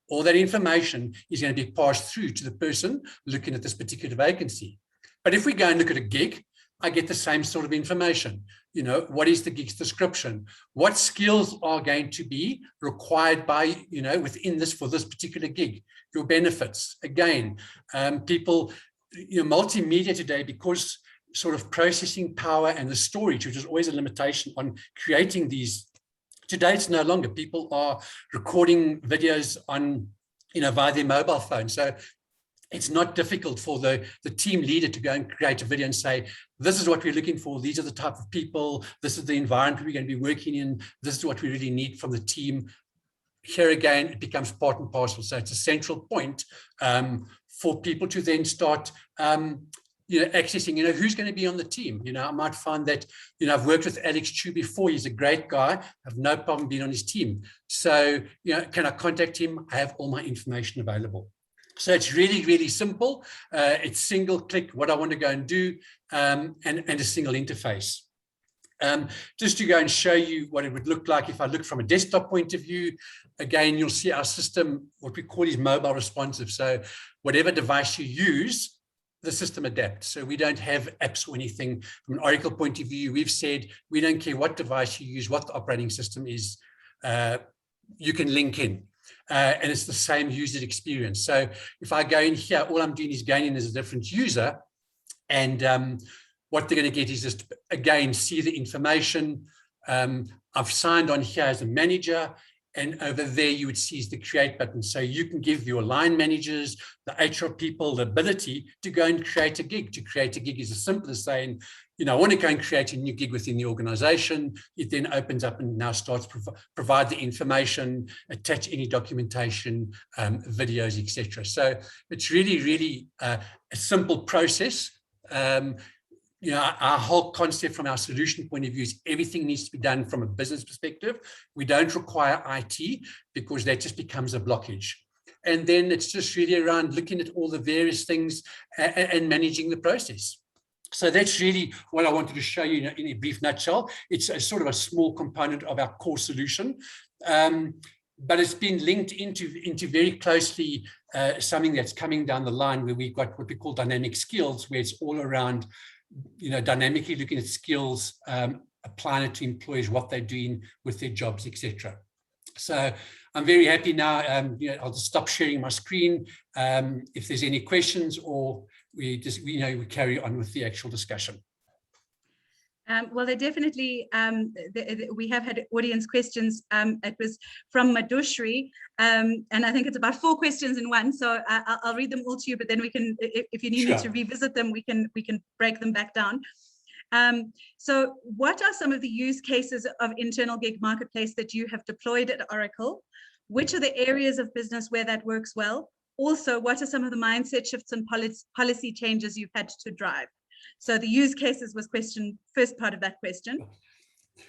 Speaker 4: all that information is going to be passed through to the person looking at this particular vacancy. But if we go and look at a gig, I get the same sort of information. What is the gig's description? What skills are going to be required by, within this for this particular gig? Your benefits. Again, people, multimedia today, because sort of processing power and the storage, which is always a limitation on creating these. Today, it's no longer. People are recording videos on, via their mobile phone. So it's not difficult for the team leader to go and create a video and say, this is what we're looking for. These are the type of people. This is the environment we're going to be working in. This is what we really need from the team. Here again, it becomes part and parcel. So it's a central point for people to then start, accessing, who's going to be on the team. I might find that, I've worked with Alex Chu before. He's a great guy. I have no problem being on his team. So, can I contact him? I have all my information available. So it's really, really simple. It's single click what I want to go and do, and a single interface. Just to go and show you what it would look like if I look from a desktop point of view. Again, you'll see our system, what we call is mobile responsive. So whatever device you use, the system adapts. So we don't have apps or anything. From an Oracle point of view, we've said we don't care what device you use, what the operating system is, you can link in. And it's the same user experience. So if I go in here, all I'm doing is going in as a different user, and what they're going to get is just, again, see the information. I've signed on here as a manager, and over there you would see is the create button. So you can give your line managers, the HR people, the ability to go and create a gig. To create a gig is as simple as saying, I want to go and create a new gig within the organization. It then opens up and now starts provide the information, attach any documentation, videos, etc. So it's really, really a simple process. Our whole concept from our solution point of view is everything needs to be done from a business perspective. We don't require IT because that just becomes a blockage. And then it's just really around looking at all the various things and managing the process. So that's really what I wanted to show you in a brief nutshell. It's a sort of a small component of our core solution, but it's been linked into very closely something that's coming down the line where we've got what we call dynamic skills, where it's all around, dynamically looking at skills, applying it to employees, what they're doing with their jobs, etc. So I'm very happy now. I'll just stop sharing my screen. If there's any questions, or we carry on with the actual discussion.
Speaker 1: Well, they definitely, we have had audience questions. It was from Madhushri, and I think it's about 4 questions in one. So I'll read them all to you, but then we can, if you need me to revisit them, we can break them back down. So what are some of the use cases of internal gig marketplace that you have deployed at Oracle? Which are the areas of business where that works well? Also, what are some of the mindset shifts and policy changes you've had to drive? So the use cases was first part of that question.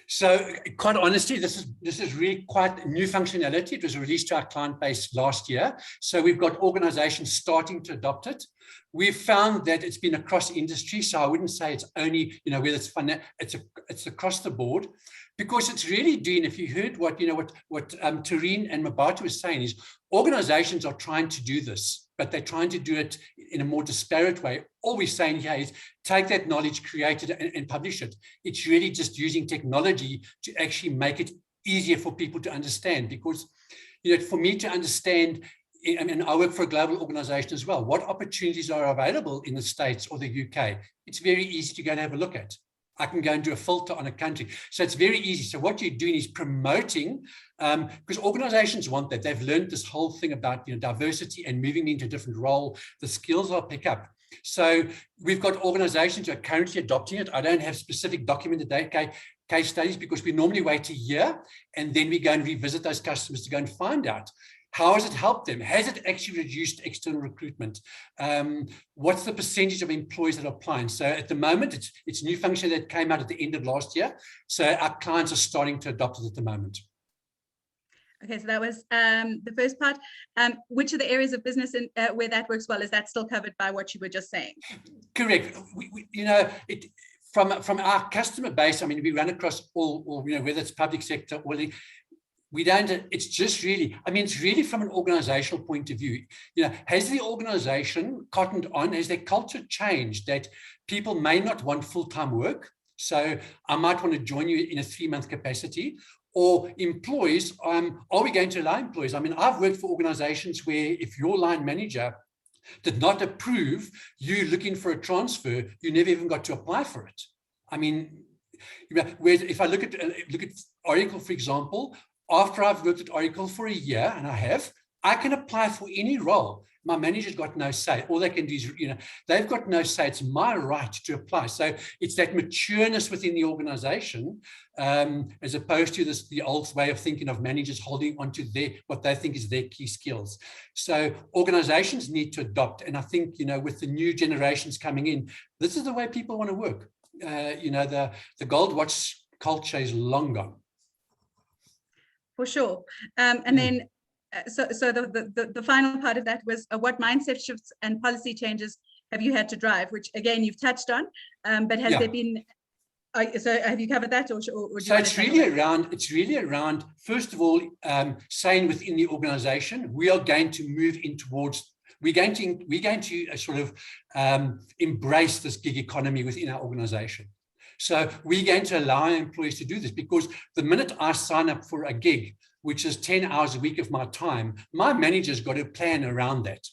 Speaker 4: So quite honestly, this is really quite new functionality. It was released to our client base last year. So we've got organizations starting to adopt it. We've found that it's been across industry. So I wouldn't say it's only, whether it's fun, it's across the board, because it's really doing, if you heard what Terryn and Mmabatho was saying, is organizations are trying to do this, but they're trying to do it in a more disparate way. All we're saying here is take that knowledge, create it, and publish it. It's really just using technology to actually make it easier for people to understand. Because, for me to understand, and I work for a global organization as well, what opportunities are available in the States or the UK, it's very easy to go and have a look at. I can go and do a filter on a country. So it's very easy. So what you're doing is promoting, because organizations want that. They've learned this whole thing about diversity and moving into a different role. The skills I'll pick up. So we've got organizations that are currently adopting it. I don't have specific documented case studies because we normally wait a year and then we go and revisit those customers to go and find out how has it helped them? Has it actually reduced external recruitment? What's the percentage of employees that are applying? So at the moment, it's new function that came out at the end of last year. So our clients are starting to adopt it at the moment.
Speaker 1: Okay, so that was the first part. Which are the areas of business where that works well? Is that still covered by what you were just saying?
Speaker 4: Correct. From our customer base, I mean, we run across all whether it's public sector or we don't, it's just really, I mean, it's really from an organizational point of view. Has the organization cottoned on? Has their culture changed that people may not want full-time work? So I might want to join you in a 3-month capacity. Or employees, are we going to allow employees? I mean, I've worked for organizations where if your line manager did not approve you looking for a transfer, you never even got to apply for it. I mean, if I look at Oracle, for example, after I've worked at Oracle for a year, and I can apply for any role. My manager's got no say. All they can do is, they've got no say. It's my right to apply. So it's that matureness within the organization, as opposed to the old way of thinking of managers holding onto what they think is their key skills. So organizations need to adopt. And I think, with the new generations coming in, this is the way people want to work. The gold watch culture is long gone.
Speaker 1: For sure. And then, so the final part of that was what mindset shifts and policy changes have you had to drive, which again, you've touched on, but has there been, so have you covered that? Or so it's really around, first of all, saying within the organization, we are going to move in towards, we're going to sort of embrace this gig economy within our organization. So we're going to allow our employees to do this, because the minute I sign up for a gig, which is 10 hours a week of my time, my manager's got to plan around that.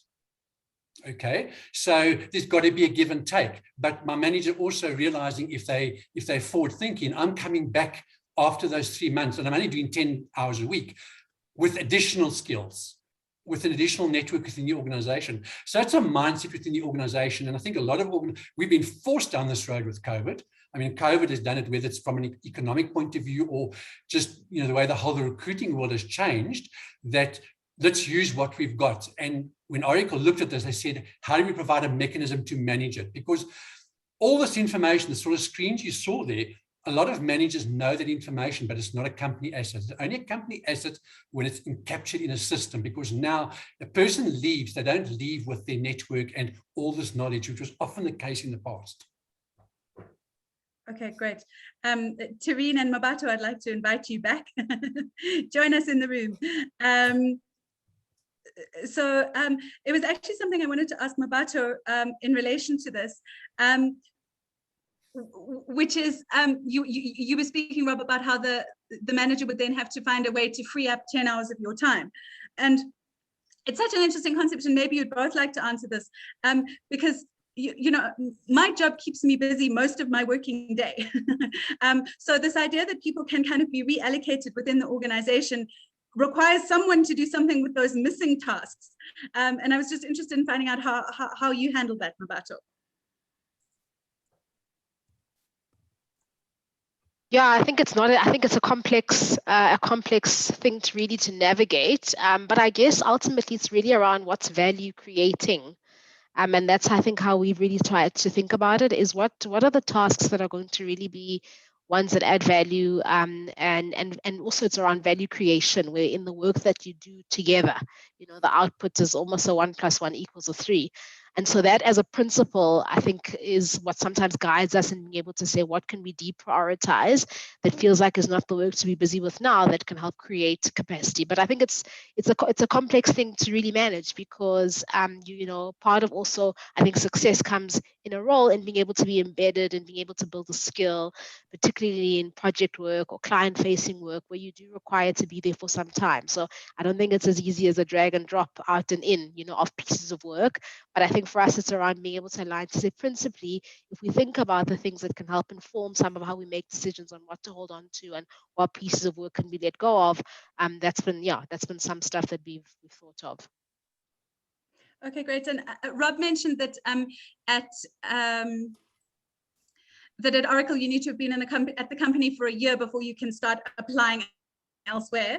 Speaker 1: Okay, so there's got to be a give and take. But my manager also realizing if they're forward thinking, I'm coming back after those 3 months and I'm only doing 10 hours a week with additional skills, with an additional network within the organization. So it's a mindset within the organization. And I think a lot of we've been forced down this road with COVID. I mean, COVID has done it, whether it's from an economic point of view or just, the way the whole recruiting world has changed, that let's use what we've got. And when Oracle looked at this, they said, how do we provide a mechanism to manage it? Because all this information, the sort of screens you saw there, a lot of managers know that information, but it's not a company asset. It's only a company asset when it's captured in a system, because now a person leaves, they don't leave with their network and all this knowledge, which was often the case in the past. Okay, great. Terryn and Mmabatho, I'd like to invite you back. Join us in the room. It was actually something I wanted to ask Mmabatho in relation to this, which is you were speaking, Rob, about how the manager would then have to find a way to free up 10 hours of your time. And it's such an interesting concept, and maybe you'd both like to answer this, because my job keeps me busy most of my working day. So this idea that people can kind of be reallocated within the organization requires someone to do something with those missing tasks. And I was just interested in finding out how you handle that, Mmabatho.
Speaker 3: Yeah, I think it's not. I think it's a complex thing to really to navigate. But I guess ultimately it's really around what's value creating. And that's, I think, how we really try to think about it, is what are the tasks that are going to really be ones that add value, and also it's around value creation, where in the work that you do together, the output is almost a 1 + 1 = 3. And so that, as a principle, I think is what sometimes guides us in being able to say, what can we deprioritize that feels like is not the work to be busy with now, that can help create capacity. But I think it's a complex thing to really manage, because part of also, I think, success comes in a role in being able to be embedded and being able to build a skill, particularly in project work or client-facing work, where you do require to be there for some time. So I don't think it's as easy as a drag and drop out and in, of pieces of work. But I think for us, it's around being able to align to say, principally, if we think about the things that can help inform some of how we make decisions on what to hold on to and what pieces of work can be let go of, that's been some stuff that we've thought of.
Speaker 1: Okay, great. And Rob mentioned that that at Oracle you need to have been at the company for a year before you can start applying elsewhere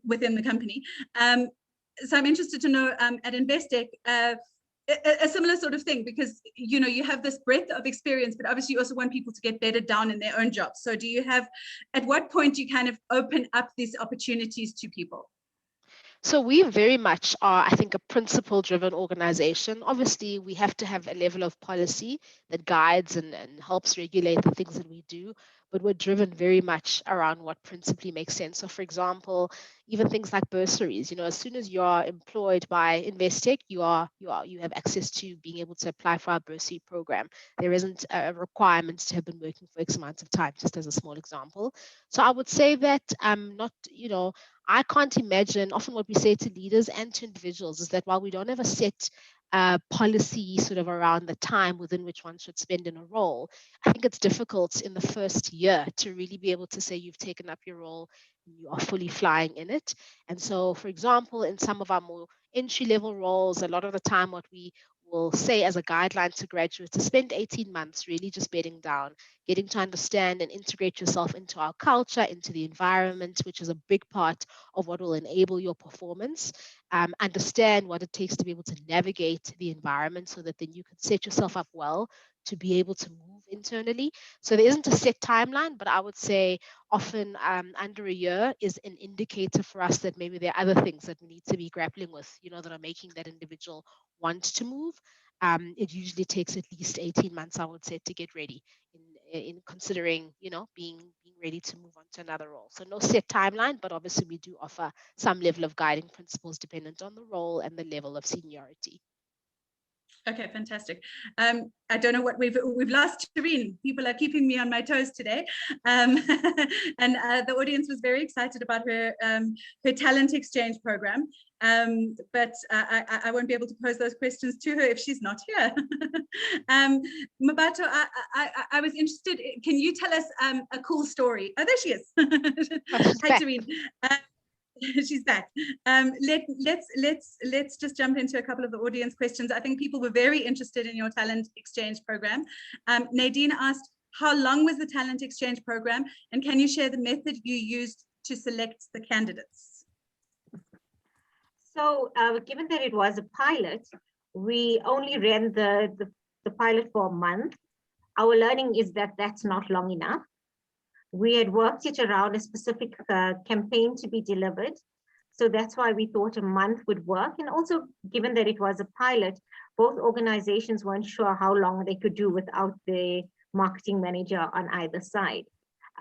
Speaker 1: within the company. So I'm interested to know at Investec a similar sort of thing, because you have this breadth of experience, but obviously you also want people to get bedded down in their own jobs. So do you have, at what point do you kind of open up these opportunities to people?
Speaker 3: So we very much are, I think, a principle-driven organization. Obviously, we have to have a level of policy that guides and helps regulate the things that we do, but we're driven very much around what principally makes sense. So for example, even things like bursaries, as soon as you are employed by Investec, you have access to being able to apply for our bursary program. There isn't a requirement to have been working for X amount of time, just as a small example. So I would say that I can't imagine, often what we say to leaders and to individuals is that while we don't have a set policy sort of around the time within which one should spend in a role, I think it's difficult in the first year to really be able to say you've taken up your role and you are fully flying in it. And so, for example, in some of our more entry-level roles, a lot of the time what we will say as a guideline to graduates to spend 18 months really just bedding down, getting to understand and integrate yourself into our culture, into the environment, which is a big part of what will enable your performance. Understand what it takes to be able to navigate the environment so that then you can set yourself up well to be able to move internally. So there isn't a set timeline, but I would say often under a year is an indicator for us that maybe there are other things that we need to be grappling with, that are making that individual want to move. It usually takes at least 18 months, I would say, to get ready in considering, being ready to move on to another role. So no set timeline, but obviously we do offer some level of guiding principles dependent on the role and the level of seniority.
Speaker 1: Okay, fantastic. I don't know what we've lost Terryn. People are keeping me on my toes today, and the audience was very excited about her talent exchange program. But I won't be able to pose those questions to her if she's not here. Mmabatho, I was interested. Can you tell us a cool story? Oh, there she is. Hi, Terryn. She's back. Let's just jump into a couple of the audience questions. I think people were very interested in your talent exchange program. Nadine asked, how long was the talent exchange program, and can you share the method you used to select the candidates?
Speaker 2: So given that it was a pilot, we only ran the pilot for a month. Our learning is that that's not long enough. We had worked it around a specific campaign to be delivered. So that's why we thought a month would work. And also, given that it was a pilot, both organizations weren't sure how long they could do without the marketing manager on either side.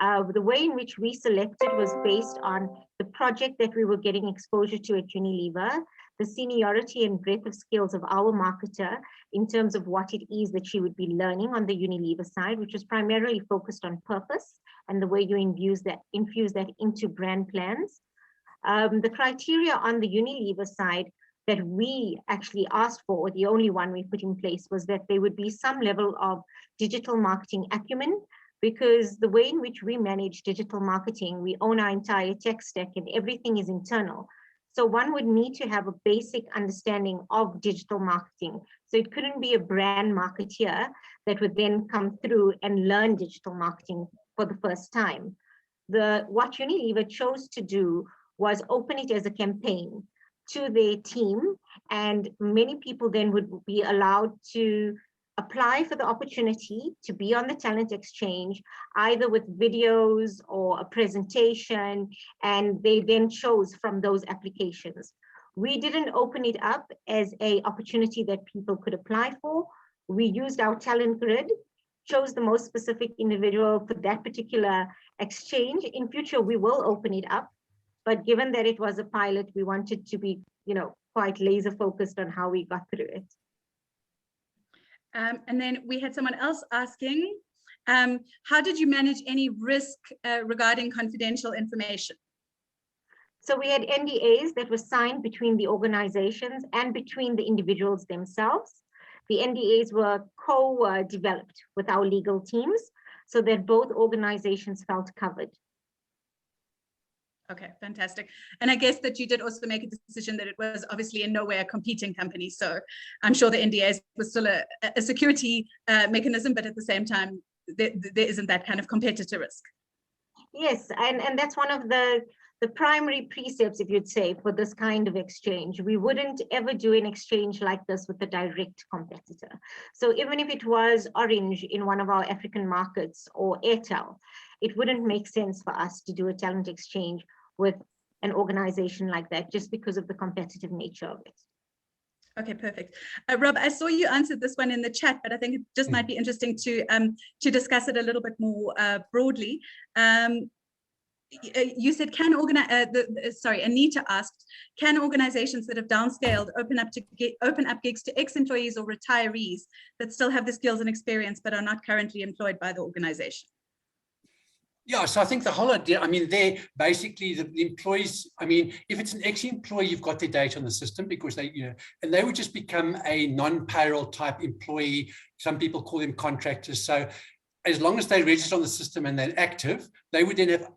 Speaker 2: The way in which we selected was based on the project that we were getting exposure to at Unilever, the seniority and breadth of skills of our marketer in terms of what it is that she would be learning on the Unilever side, which was primarily focused on purpose and the way you infuse that into brand plans. The criteria on the Unilever side that we actually asked for, or the only one we put in place, was that there would be some level of digital marketing acumen, because the way in which we manage digital marketing, we own our entire tech stack and everything is internal. So one would need to have a basic understanding of digital marketing. So it couldn't be a brand marketeer that would then come through and learn digital marketing for the first time. What Unilever chose to do was open it as a campaign to their team, and many people then would be allowed to apply for the opportunity to be on the talent exchange, either with videos or a presentation, and they then chose from those applications. We didn't open it up as an opportunity that people could apply for. We used our talent grid, chose the most specific individual for that particular exchange. In future, we will open it up, but given that it was a pilot, we wanted to be, quite laser focused on how we got through it.
Speaker 1: And then we had someone else asking, how did you manage any risk regarding confidential information?
Speaker 2: So we had NDAs that were signed between the organizations and between the individuals themselves. The NDAs were co-developed with our legal teams so that both organizations felt covered.
Speaker 1: Okay, fantastic. And I guess that you did also make a decision that it was obviously in no way a competing company. So I'm sure the NDAs was still a security mechanism, but at the same time, there isn't that kind of competitor risk.
Speaker 2: Yes, and that's one of the primary precepts, if you'd say, for this kind of exchange. We wouldn't ever do an exchange like this with a direct competitor. So even if it was Orange in one of our African markets or Airtel, it wouldn't make sense for us to do a talent exchange with an organization like that, just because of the competitive nature of it.
Speaker 1: Okay, perfect. Rob, I saw you answered this one in the chat, but I think it just might be interesting to discuss it a little bit more broadly. You said, Anita asked, can organizations that have downscaled open up gigs to ex-employees or retirees that still have the skills and experience but are not currently employed by the organization?
Speaker 4: Yeah, so I think the whole idea, I mean, they're basically the employees, I mean, if it's an ex-employee, you've got their data on the system because they, and they would just become a non-payroll type employee. Some people call them contractors. So as long as they register on the system and they're active, they would have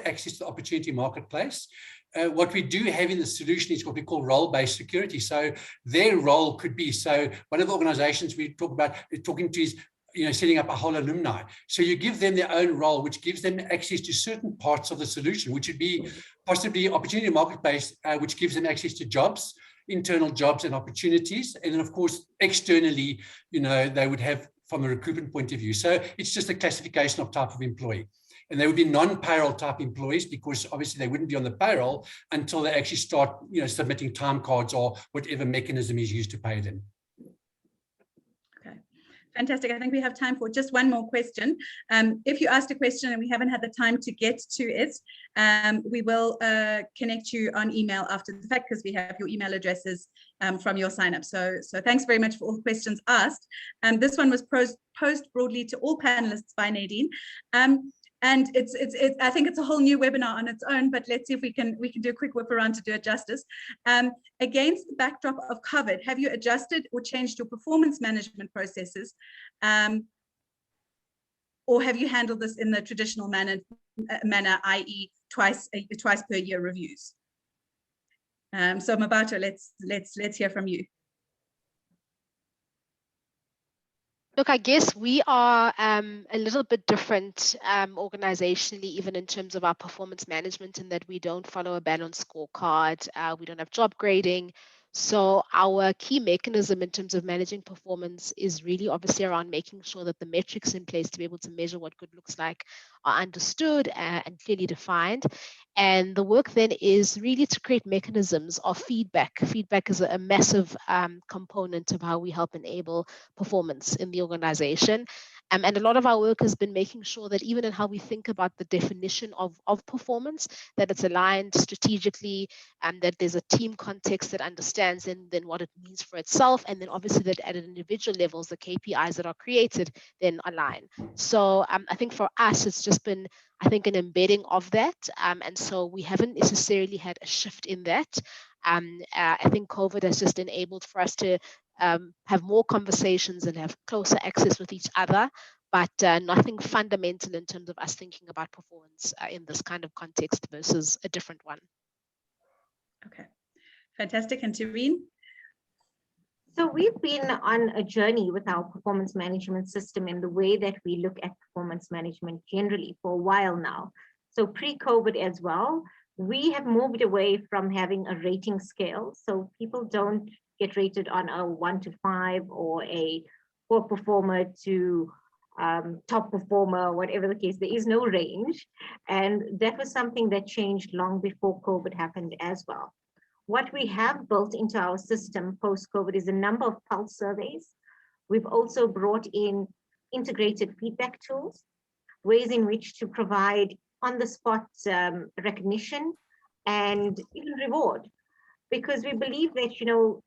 Speaker 4: access to the opportunity marketplace. What we do have in the solution is what we call role-based security. So their role could be, so one of the organizations we talk about talking to is, setting up a whole alumni. So you give them their own role, which gives them access to certain parts of the solution, which would be possibly opportunity marketplace, which gives them access to jobs, internal jobs and opportunities. And then of course, externally, they would have from a recruitment point of view. So it's just a classification of type of employee. And they would be non-payroll type employees because obviously they wouldn't be on the payroll until they actually start, submitting time cards or whatever mechanism is used to pay them.
Speaker 1: Okay, fantastic. I think we have time for just one more question. If you asked a question and we haven't had the time to get to it, we will connect you on email after the fact because we have your email addresses from your sign up. So thanks very much for all the questions asked. This one was posed broadly to all panelists by Nadine. And I think it's a whole new webinar on its own, but let's see if we can do a quick whip around to do it justice. Against the backdrop of COVID, have you adjusted or changed your performance management processes? Or have you handled this in the traditional manner, i.e. twice per year reviews? So Mmabatho, let's hear from you.
Speaker 3: Look, I guess we are a little bit different organizationally, even in terms of our performance management, in that we don't follow a balanced scorecard. We don't have job grading. So our key mechanism in terms of managing performance is really obviously around making sure that the metrics in place to be able to measure what good looks like are understood and clearly defined. And the work then is really to create mechanisms of feedback. Feedback is a massive component of how we help enable performance in the organization. And a lot of our work has been making sure that even in how we think about the definition of performance, that it's aligned strategically, and that there's a team context that understands then what it means for itself. And then obviously that at an individual levels, the KPIs that are created then align. So I think for us, it's just been, I think, an embedding of that. And so we haven't necessarily had a shift in that. I think COVID has just enabled for us to have more conversations and have closer access with each other, but nothing fundamental in terms of us thinking about performance in this kind of context versus a different one.
Speaker 1: Okay, fantastic. And Terryn?
Speaker 2: So we've been on a journey with our performance management system in the way that we look at performance management generally for a while now. So pre-COVID as well, we have moved away from having a rating scale. So people don't get rated on a 1 to 5 or a poor performer to top performer, whatever the case. There is no range. And that was something that changed long before COVID happened as well. What we have built into our system post-COVID is a number of pulse surveys. We've also brought in integrated feedback tools, ways in which to provide on-the-spot recognition and even reward, because we believe that,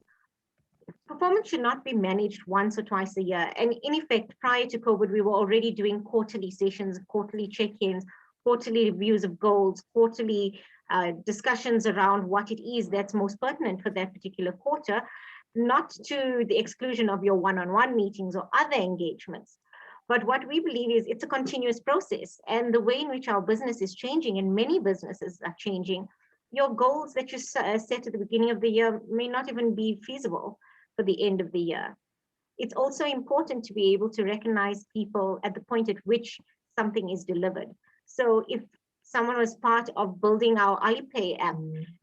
Speaker 2: performance should not be managed once or twice a year. And in effect, prior to COVID, we were already doing quarterly sessions, quarterly check-ins, quarterly reviews of goals, quarterly discussions around what it is that's most pertinent for that particular quarter, not to the exclusion of your one-on-one meetings or other engagements. But what we believe is it's a continuous process, and the way in which our business is changing, and many businesses are changing, your goals that you set at the beginning of the year may not even be feasible for the end of the year. It's also important to be able to recognize people at the point at which something is delivered. So if someone was part of building our Alipay app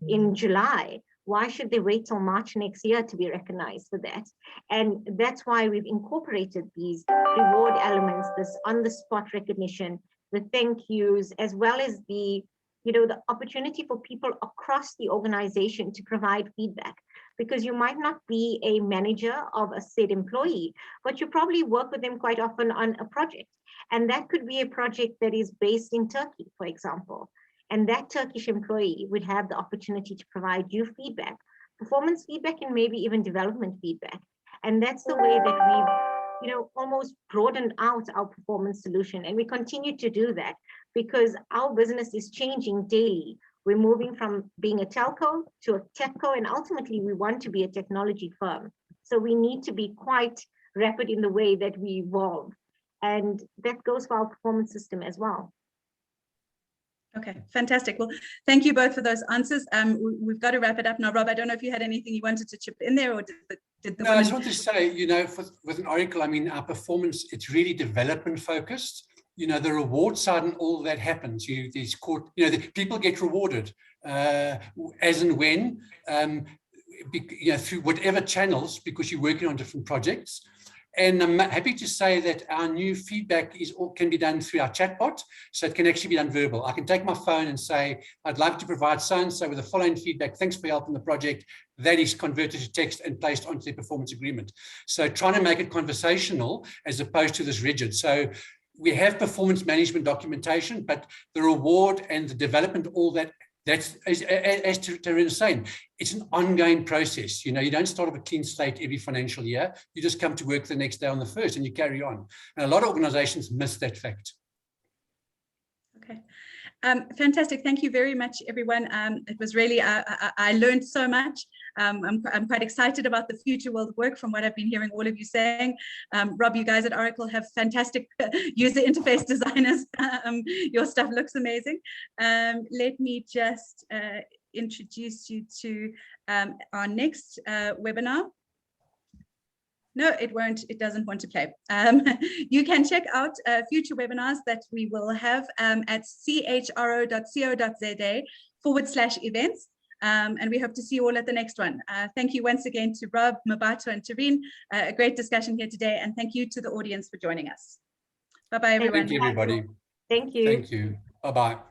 Speaker 2: in July, why should they wait till March next year to be recognized for that? And that's why we've incorporated these reward elements, this on-the-spot recognition, the thank yous, as well as the opportunity for people across the organization to provide feedback. Because you might not be a manager of a said employee, but you probably work with them quite often on a project. And that could be a project that is based in Turkey, for example. And that Turkish employee would have the opportunity to provide you feedback, performance feedback, and maybe even development feedback. And that's the way that we've, almost broadened out our performance solution. And we continue to do that because our business is changing daily. We're moving from being a telco to a techco, and ultimately we want to be a technology firm. So we need to be quite rapid in the way that we evolve. And that goes for our performance system as well.
Speaker 1: Okay, fantastic. Well, thank you both for those answers. We've got to wrap it up now. Rob, I don't know if you had anything you wanted to chip in there, or did the
Speaker 4: No, I just want to say, with an Oracle, I mean, our performance, it's really development focused. The reward side and all that happens. The people get rewarded as and when, through whatever channels, because you're working on different projects. And I'm happy to say that our new feedback can be done through our chatbot, so it can actually be done verbal. I can take my phone and say, I'd like to provide so-and-so with the following feedback. Thanks for helping the project. That is converted to text and placed onto the performance agreement. So trying to make it conversational as opposed to this rigid. So we have performance management documentation, but the reward and the development, all that, that's, as Terryn is saying, it's an ongoing process. You don't start with a clean slate every financial year. You just come to work the next day on the 1st and you carry on. And a lot of organizations miss that fact.
Speaker 1: Okay. Fantastic. Thank you very much, everyone. It was really, I learned so much. I'm quite excited about the future world of work from what I've been hearing all of you saying. Rob, you guys at Oracle have fantastic user interface designers. Your stuff looks amazing. Let me just introduce you to our next webinar. No, it won't. It doesn't want to play. You can check out future webinars that we will have at chro.co.za/events. And we hope to see you all at the next one. Thank you once again to Rob, Mmabatho, and Terryn. A great discussion here today. And thank you to the audience for joining us. Bye-bye, everyone.
Speaker 4: Thank you, everybody.
Speaker 2: Thank you.
Speaker 4: Thank you. Bye-bye.